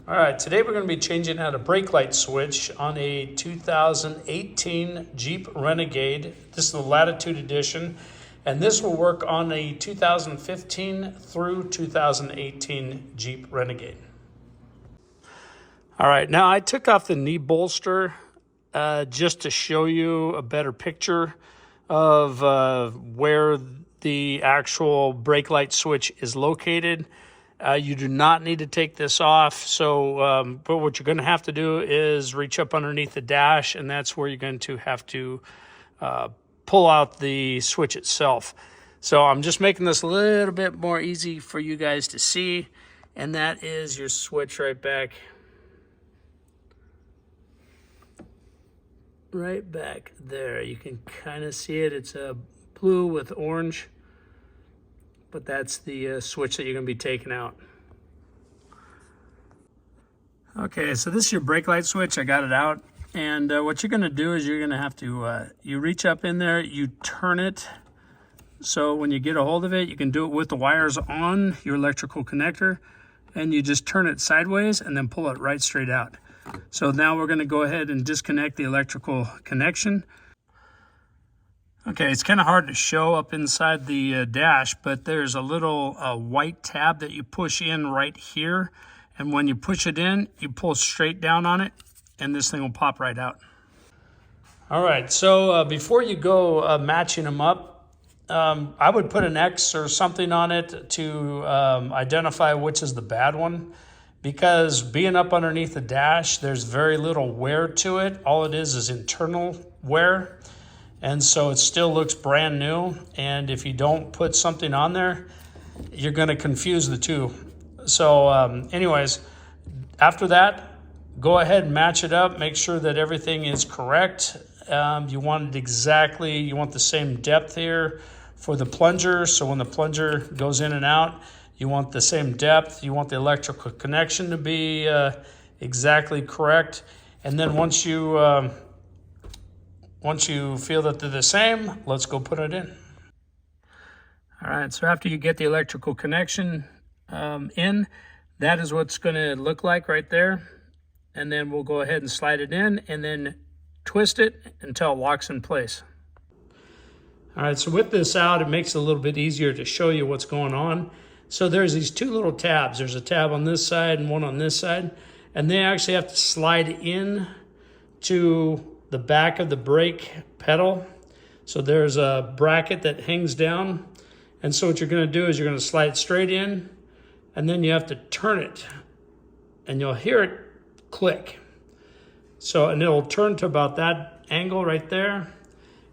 All right, today we're going to be changing out a brake light switch on a 2018 Jeep Renegade. This is the Latitude Edition, and this will work on a 2015 through 2018 Jeep Renegade. All right, now I took off the knee bolster just to show you a better picture of where the actual brake light switch is located. You do not need to take this off. So, but what you're going to have to do is reach up underneath the dash, and that's where you're going to have to pull out the switch itself. So I'm just making this a little bit more easy for you guys to see, and that is your switch right back there. You can kind of see it. It's a blue with orange. But that's the switch that you're going to be taking out. Okay, so this is your brake light switch. I got it out. And what you're going to do is you're going to have to, you reach up in there, you turn it. So when you get a hold of it, you can do it with the wires on your electrical connector. And you just turn it sideways and then pull it right straight out. So now we're going to go ahead and disconnect the electrical connection. Okay, it's kind of hard to show up inside the dash, but there's a little white tab that you push in right here. And when you push it in, you pull straight down on it, and this thing will pop right out. All right, so before you go matching them up, I would put an X or something on it to identify which is the bad one. Because being up underneath the dash, there's very little wear to it. All it is internal wear. And so it still looks brand new. And if you don't put something on there, you're going to confuse the two. So anyways, after that, go ahead and match it up. Make sure that everything is correct. You want it exactly, you want the same depth here for the plunger. So when the plunger goes in and out, you want the same depth. You want the electrical connection to be exactly correct. And then once you feel that they're the same, let's go put it in. All right, so after you get the electrical connection in, that is what's going to look like right there. And then we'll go ahead and slide it in and then twist it until it locks in place. All right, so with this out, it makes it a little bit easier to show you what's going on. So there's these two little tabs. There's a tab on this side and one on this side. And they actually have to slide in to the back of the brake pedal. So there's a bracket that hangs down. And so what you're going to do is you're going to slide it straight in, and then you have to turn it, and you'll hear it click. So, and it'll turn to about that angle right there.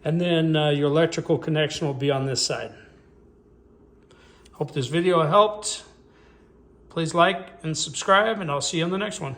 And then your electrical connection will be on this side. Hope this video helped. Please like and subscribe, and I'll see you on the next one.